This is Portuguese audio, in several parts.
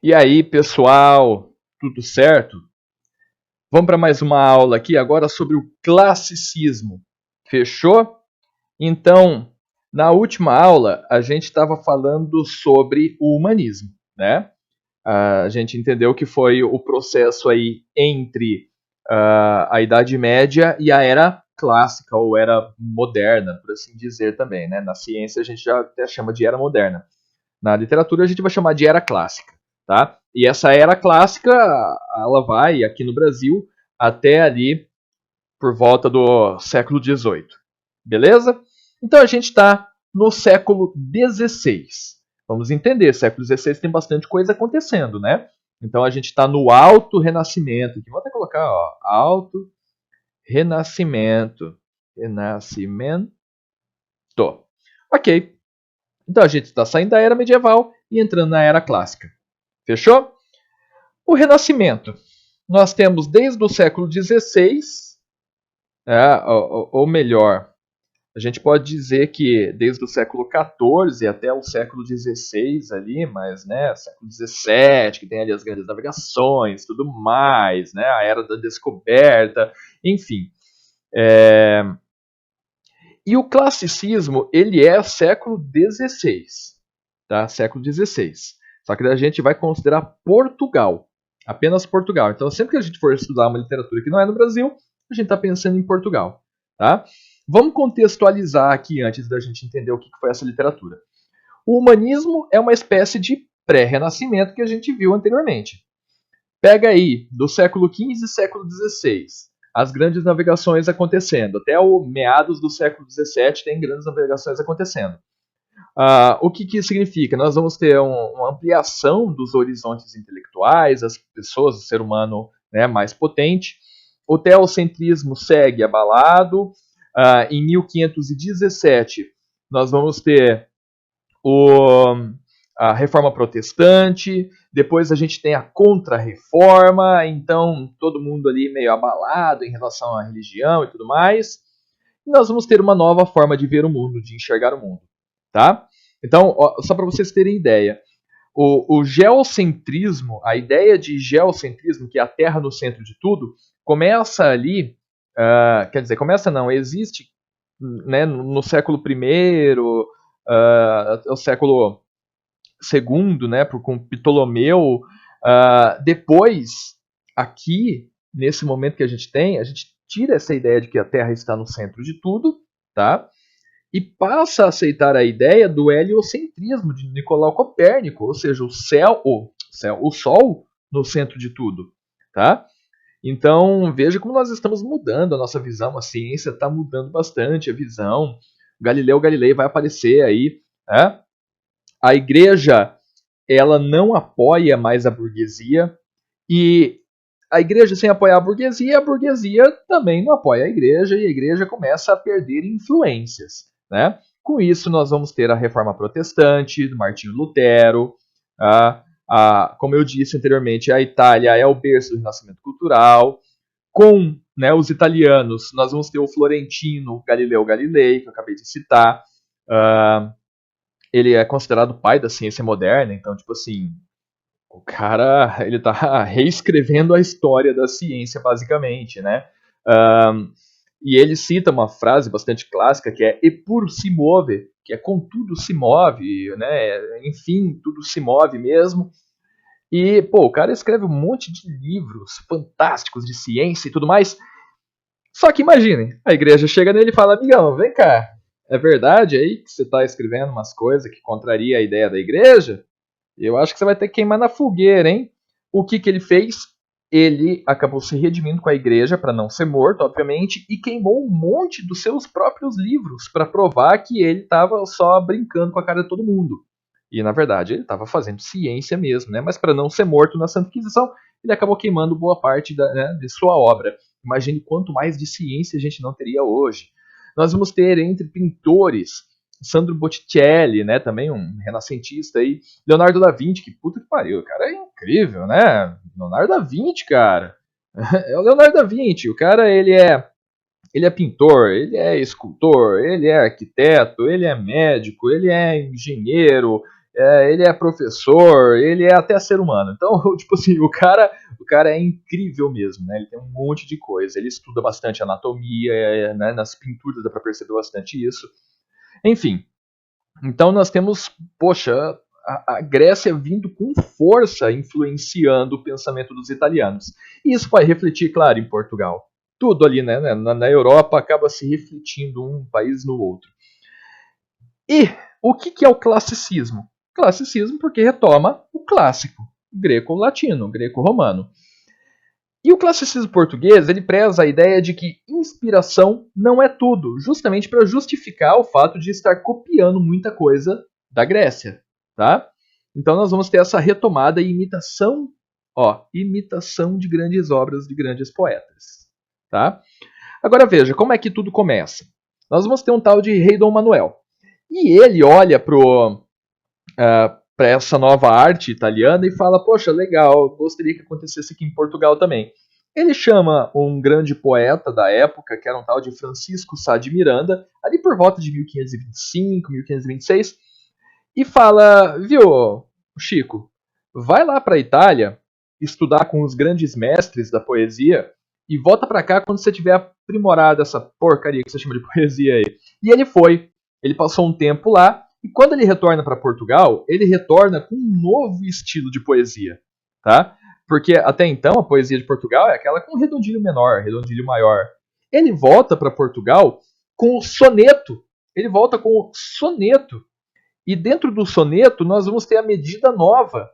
E aí, pessoal, tudo certo? Vamos para mais uma aula aqui agora sobre o classicismo. Fechou? Então, na última aula, a gente estava falando sobre o humanismo, né? A gente entendeu que foi o processo aí entre a Idade Média e a Era Clássica, ou Era Moderna, por assim dizer também, né? Na ciência a gente já até chama de Era Moderna. Na literatura a gente vai chamar de Era Clássica, tá? E essa Era Clássica, ela vai, aqui no Brasil, até ali por volta do século XVIII, beleza? Então a gente está no século XVI. Vamos entender, século XVI tem bastante coisa acontecendo, né? Então a gente está no Alto Renascimento. Aqui, vou até colocar, ó, Alto Renascimento. Renascimento. Ok. Então a gente está saindo da Era Medieval e entrando na Era Clássica. Fechou? O Renascimento. Nós temos desde o século XVI, ou melhor, a gente pode dizer que desde o século XIV até o século XVI ali, mas né, século XVII, que tem ali as grandes navegações, tudo mais, né, a Era da Descoberta, enfim. E o classicismo, ele é século XVI, tá? Século XVI. Só que a gente vai considerar Portugal, apenas Portugal. Então, sempre que a gente for estudar uma literatura que não é no Brasil, a gente está pensando em Portugal, tá? Vamos contextualizar aqui antes da gente entender o que foi essa literatura. O humanismo é uma espécie de pré-renascimento que a gente viu anteriormente. Pega aí, do século XV e século XVI, as grandes navegações acontecendo. Até o meados do século XVII tem grandes navegações acontecendo. O que isso significa? Nós vamos ter uma ampliação dos horizontes intelectuais, as pessoas, o ser humano, né, mais potente. O teocentrismo segue abalado. Em 1517, nós vamos ter a Reforma Protestante. Depois a gente tem a Contra-Reforma. Então, todo mundo ali meio abalado em relação à religião e tudo mais. E nós vamos ter uma nova forma de ver o mundo, de enxergar o mundo. Tá? Então, só para vocês terem ideia, o geocentrismo, a ideia de geocentrismo, que é a Terra no centro de tudo, começa ali, quer dizer, começa não, existe, né, no século I, o século II, né, com Ptolomeu. Depois, aqui, nesse momento que a gente tem, a gente tira essa ideia de que a Terra está no centro de tudo, tá? E passa a aceitar a ideia do heliocentrismo de Nicolau Copérnico, ou seja, o Sol no centro de tudo, tá? Então veja como nós estamos mudando a nossa visão, a ciência está mudando bastante a visão. Galileu Galilei vai aparecer aí, né? A Igreja, ela não apoia mais a burguesia, e a Igreja sem apoiar a burguesia também não apoia a Igreja, e a Igreja começa a perder influências, né? Com isso, nós vamos ter a Reforma Protestante, do Martinho Lutero. Como eu disse anteriormente, a Itália é o berço do Renascimento Cultural. Com, né, os italianos, nós vamos ter o florentino Galileu Galilei, que eu acabei de citar. Ele é considerado o pai da ciência moderna, então, tipo assim, o cara, ele tá reescrevendo a história da ciência, basicamente, né? E ele cita uma frase bastante clássica, que é "Eppur si muove", que é "com tudo se move", né? Enfim, tudo se move mesmo. E, pô, o cara escreve um monte de livros fantásticos de ciência e tudo mais. Só que imaginem, a igreja chega nele e fala: "Amigão, vem cá, é verdade aí que você está escrevendo umas coisas que contraria a ideia da igreja? Eu acho que você vai ter que queimar na fogueira, hein?" O que ele fez? Ele acabou se redimindo com a igreja para não ser morto, obviamente, e queimou um monte dos seus próprios livros para provar que ele estava só brincando com a cara de todo mundo. E, na verdade, ele estava fazendo ciência mesmo, né? Mas para não ser morto na Santa Inquisição, ele acabou queimando boa parte de sua obra. Imagine quanto mais de ciência a gente não teria hoje. Nós vamos ter entre pintores Sandro Botticelli, né, também um renascentista aí, Leonardo da Vinci, que puta que pariu, o cara é incrível, né? Leonardo da Vinci, cara. É o Leonardo da Vinci, o cara ele é pintor, ele é escultor, ele é arquiteto, ele é médico, ele é engenheiro, ele é professor, ele é até ser humano. Então, tipo assim, o cara é incrível mesmo, né? Ele tem um monte de coisa. Ele estuda bastante anatomia, né? Nas pinturas dá para perceber bastante isso. Enfim, então nós temos, poxa, a Grécia vindo com força influenciando o pensamento dos italianos. E isso vai refletir, claro, em Portugal. Tudo ali, né, na Europa acaba se refletindo um país no outro. E o que é o classicismo? Classicismo porque retoma o clássico, greco-latino, greco-romano. E o classicismo português, ele preza a ideia de que inspiração não é tudo, justamente para justificar o fato de estar copiando muita coisa da Grécia, tá? Então nós vamos ter essa retomada e imitação, imitação de grandes obras de grandes poetas, tá? Agora veja, como é que tudo começa? Nós vamos ter um tal de Rei Dom Manuel. E ele olha para essa nova arte italiana e fala, poxa, legal, gostaria que acontecesse aqui em Portugal também. Ele chama um grande poeta da época, que era um tal de Francisco Sá de Miranda, ali por volta de 1525, 1526, e fala, viu, Chico, vai lá para a Itália estudar com os grandes mestres da poesia e volta para cá quando você tiver aprimorado essa porcaria que você chama de poesia aí. E ele foi. Ele passou um tempo lá e quando ele retorna para Portugal, ele retorna com um novo estilo de poesia, tá? Porque até então a poesia de Portugal é aquela com redondilho menor, redondilho maior. Ele volta para Portugal com o soneto. Ele volta com o soneto. E dentro do soneto nós vamos ter a medida nova,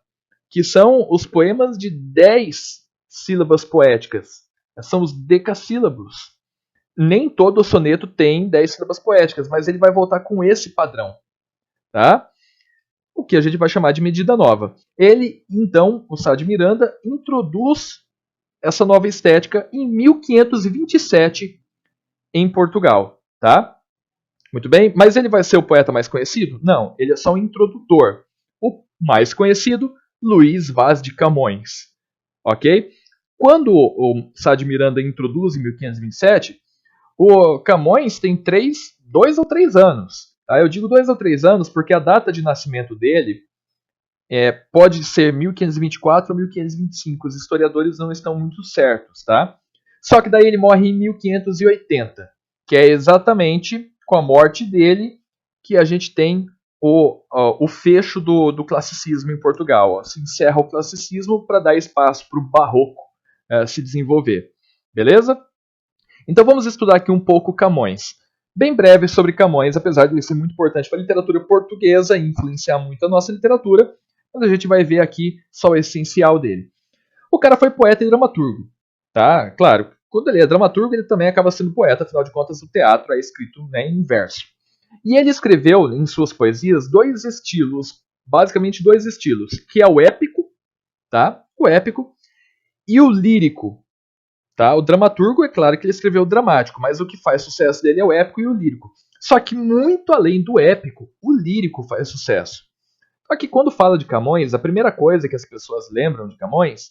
que são os poemas de 10 sílabas poéticas. São os decassílabos. Nem todo soneto tem 10 sílabas poéticas, mas ele vai voltar com esse padrão, tá? O que a gente vai chamar de medida nova. Ele, então, o Sá de Miranda, introduz essa nova estética em 1527 em Portugal, tá? Muito bem, mas ele vai ser o poeta mais conhecido? Não, ele é só um introdutor. O mais conhecido, Luís Vaz de Camões, ok? Quando o Sá de Miranda introduz em 1527, o Camões tem 2 ou 3 anos. Tá? Eu digo 2 ou 3 anos porque a data de nascimento dele pode ser 1524 ou 1525. Os historiadores não estão muito certos. Tá? Só que daí ele morre em 1580, que é exatamente com a morte dele que a gente tem o fecho do classicismo em Portugal. Ó. Se encerra o classicismo para dar espaço para o barroco se desenvolver. Beleza? Então vamos estudar aqui um pouco Camões. Bem breve sobre Camões, apesar de ele ser muito importante para a literatura portuguesa e influenciar muito a nossa literatura, mas a gente vai ver aqui só o essencial dele. O cara foi poeta e dramaturgo, tá? Claro, quando ele é dramaturgo, ele também acaba sendo poeta, afinal de contas o teatro é escrito em verso. E ele escreveu em suas poesias dois estilos, basicamente dois estilos, que é o épico, tá? O épico e o lírico. Tá? O dramaturgo, é claro que ele escreveu o dramático, mas o que faz sucesso dele é o épico e o lírico. Só que muito além do épico, o lírico faz sucesso. Só que quando fala de Camões, a primeira coisa que as pessoas lembram de Camões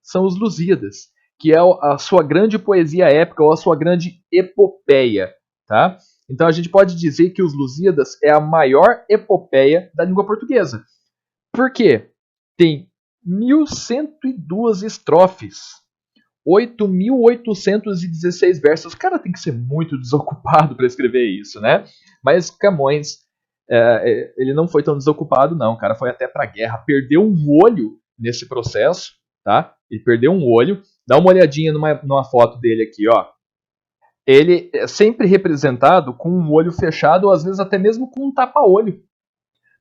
são os Lusíadas, que é a sua grande poesia épica ou a sua grande epopeia. Tá? Então a gente pode dizer que os Lusíadas é a maior epopeia da língua portuguesa. Por quê? Tem 1102 estrofes. 8.816 versos. O cara tem que ser muito desocupado para escrever isso, né? Mas Camões, ele não foi tão desocupado, não. O cara foi até para a guerra, perdeu um olho nesse processo, tá? Ele perdeu um olho. Dá uma olhadinha numa foto dele aqui, ó. Ele é sempre representado com um olho fechado, ou às vezes até mesmo com um tapa-olho,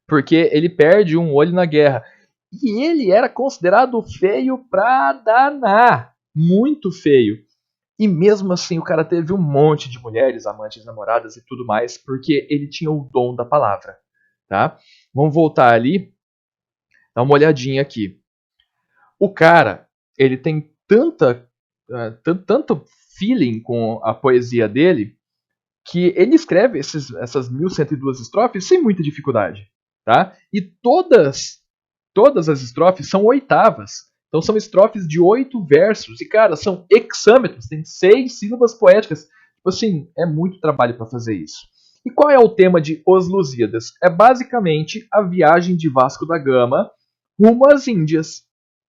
porque ele perde um olho na guerra. E ele era considerado feio pra danar. Muito feio. E mesmo assim o cara teve um monte de mulheres, amantes, namoradas e tudo mais, porque ele tinha o dom da palavra. Tá? Vamos voltar ali, dar uma olhadinha aqui. O cara, ele tem tanto feeling com a poesia dele, que ele escreve essas 1102 estrofes sem muita dificuldade. Tá? E todas as estrofes são oitavas. Então são estrofes de 8 versos. E, cara, são hexâmetros. Tem 6 sílabas poéticas. Tipo assim, é muito trabalho para fazer isso. E qual é o tema de Os Lusíadas? É basicamente a viagem de Vasco da Gama rumo às Índias.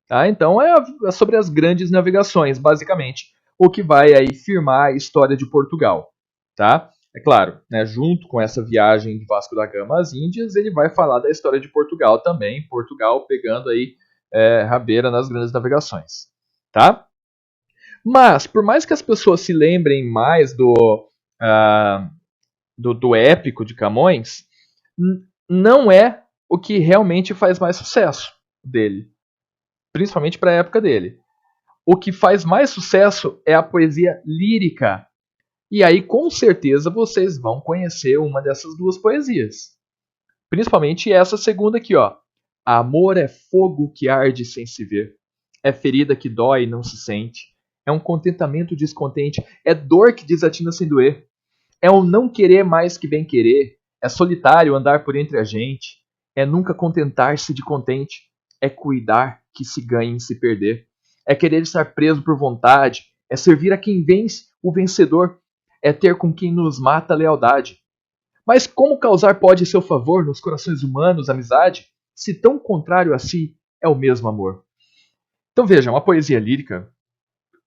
Tá? Então é sobre as grandes navegações, basicamente, o que vai aí firmar a história de Portugal. Tá? É claro, né, junto com essa viagem de Vasco da Gama às Índias, ele vai falar da história de Portugal também, Portugal pegando aí rabeira nas grandes navegações. Tá? Mas, por mais que as pessoas se lembrem mais uh, do épico de Camões, não é o que realmente faz mais sucesso dele, principalmente para a época dele. O que faz mais sucesso é a poesia lírica. E aí, com certeza, vocês vão conhecer uma dessas duas poesias. Principalmente essa segunda aqui, ó. Amor é fogo que arde sem se ver. É ferida que dói e não se sente. É um contentamento descontente. É dor que desatina sem doer. É um não querer mais que bem querer. É solitário andar por entre a gente. É nunca contentar-se de contente. É cuidar que se ganha em se perder. É querer estar preso por vontade. É servir a quem vence, o vencedor. É ter com quem nos mata a lealdade. Mas como causar pode seu favor nos corações humanos amizade, se tão contrário a si é o mesmo amor? Então veja, uma poesia lírica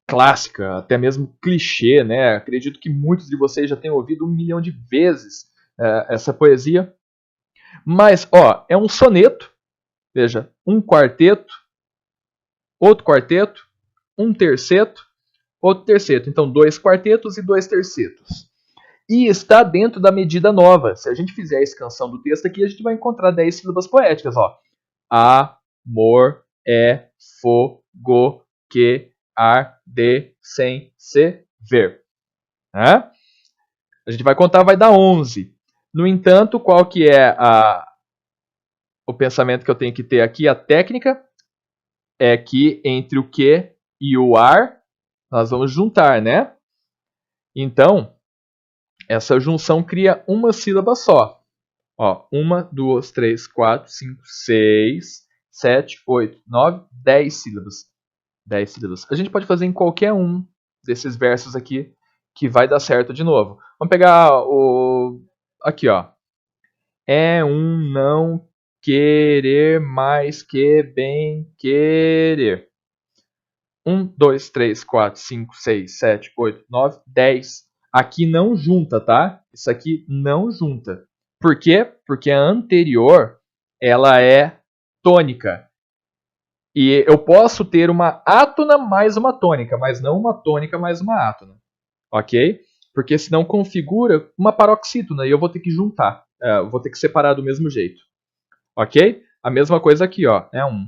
clássica, até mesmo clichê, né? Acredito que muitos de vocês já tenham ouvido 1 milhão de vezes essa poesia. Mas, ó, é um soneto, veja, um quarteto, outro quarteto, um terceto, outro terceto. Então, 2 quartetos e 2 tercetos. E está dentro da medida nova. Se a gente fizer a escansão do texto aqui, a gente vai encontrar 10 sílabas poéticas, ó. Amor é fogo que arde sem se ver. Né? A gente vai contar, vai dar 11. No entanto, qual que é o pensamento que eu tenho que ter aqui? A técnica é que entre o que e o ar, nós vamos juntar, né? Então, essa junção cria uma sílaba só. Ó, 1, 2, 3, 4, 5, 6, 7, 8, 9, 10 sílabas. 10 sílabas. A gente pode fazer em qualquer um desses versos aqui que vai dar certo de novo. Vamos pegar o... Aqui, ó. É um não querer mais que bem querer. 1, 2, 3, 4, 5, 6, 7, 8, 9, 10. Aqui não junta, tá? Isso aqui não junta. Por quê? Porque a anterior, ela é tônica. E eu posso ter uma átona mais uma tônica, mas não uma tônica mais uma átona. Ok? Porque senão configura uma paroxítona e eu vou ter que juntar. Eu vou ter que separar do mesmo jeito. Ok? A mesma coisa aqui, ó. É 1.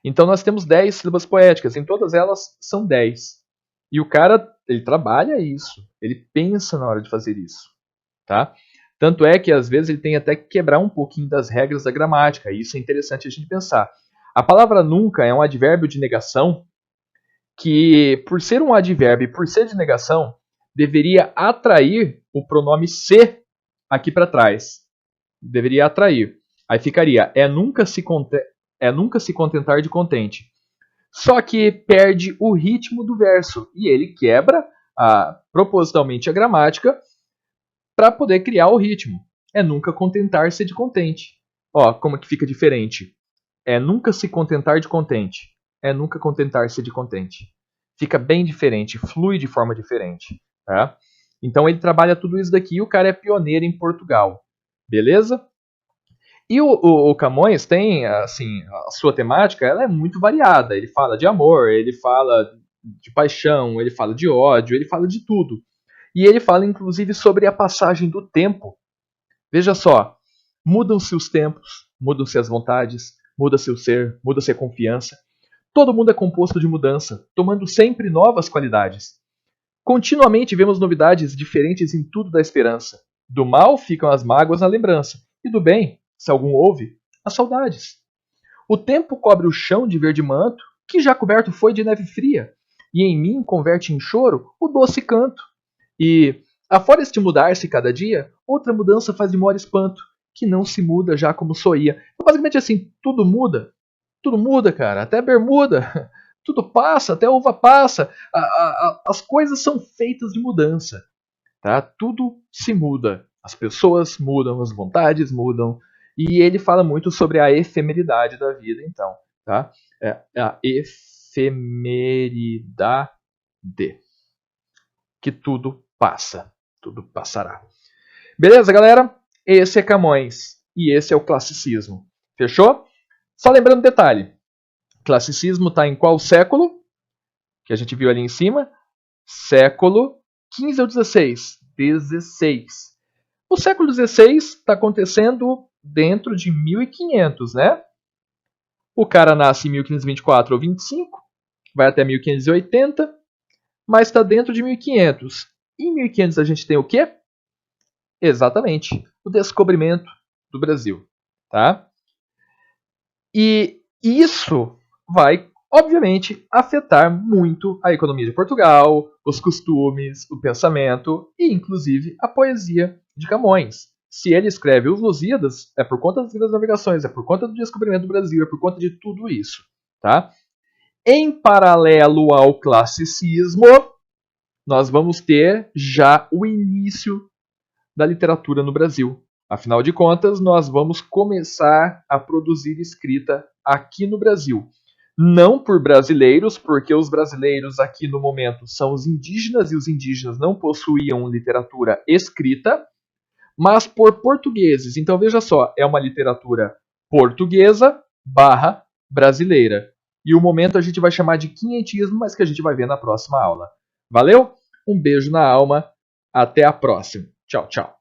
Então nós temos 10 sílabas poéticas. Em todas elas são 10. E o cara, ele trabalha isso. Ele pensa na hora de fazer isso. Tá? Tanto é que às vezes ele tem até que quebrar um pouquinho das regras da gramática. E isso é interessante a gente pensar. A palavra nunca é um advérbio de negação que, por ser um advérbio e por ser de negação, deveria atrair o pronome se aqui para trás. Deveria atrair. Aí ficaria é nunca se contentar de contente. Só que perde o ritmo do verso e ele quebra propositalmente a gramática para poder criar o ritmo. É nunca contentar-se de contente. Ó, como que fica diferente. É nunca se contentar de contente. É nunca contentar-se de contente. Fica bem diferente, flui de forma diferente. Tá? Então ele trabalha tudo isso daqui e o cara é pioneiro em Portugal. Beleza? E o Camões tem, assim, a sua temática ela é muito variada. Ele fala de amor, ele fala de paixão, ele fala de ódio, ele fala de tudo. E ele fala, inclusive, sobre a passagem do tempo. Veja só, mudam-se os tempos, mudam-se as vontades, muda-se o ser, muda-se a confiança. Todo mundo é composto de mudança, tomando sempre novas qualidades. Continuamente vemos novidades diferentes em tudo da esperança. Do mal ficam as mágoas na lembrança, e do bem, se algum houve, as saudades. O tempo cobre o chão de verde manto, que já coberto foi de neve fria, e em mim converte em choro o doce canto. E, afora este mudar-se cada dia, outra mudança faz de maior espanto, que não se muda já como soía. Então, basicamente assim, tudo muda. Tudo muda, cara. Até bermuda. Tudo passa, até a uva passa. As coisas são feitas de mudança. tá? Tudo se muda, as pessoas mudam, as vontades mudam, e ele fala muito sobre a efemeridade da vida, então, tá? A efemeridade, que tudo passa, tudo passará. Beleza, galera? Esse é Camões e esse é o classicismo. Fechou? Só lembrando um detalhe, classicismo está em qual século? Que a gente viu ali em cima? Século XV ou XVI? XVI. O século XVI está acontecendo dentro de 1500, né? O cara nasce em 1524 ou 25, vai até 1580, mas está dentro de 1500. Em 1500 a gente tem o quê? Exatamente, o descobrimento do Brasil, tá? E isso vai, obviamente, afetar muito a economia de Portugal, os costumes, o pensamento e, inclusive, a poesia de Camões. Se ele escreve os Lusíadas, é por conta das grandes navegações, é por conta do descobrimento do Brasil, é por conta de tudo isso, tá? Em paralelo ao classicismo, nós vamos ter já o início da literatura no Brasil. Afinal de contas, nós vamos começar a produzir escrita aqui no Brasil. Não por brasileiros, porque os brasileiros aqui no momento são os indígenas e os indígenas não possuíam literatura escrita, mas por portugueses. Então veja só, é uma literatura portuguesa barra brasileira. E o momento a gente vai chamar de quinhentismo, mas que a gente vai ver na próxima aula. Valeu? Um beijo na alma. Até a próxima. Tchau, tchau.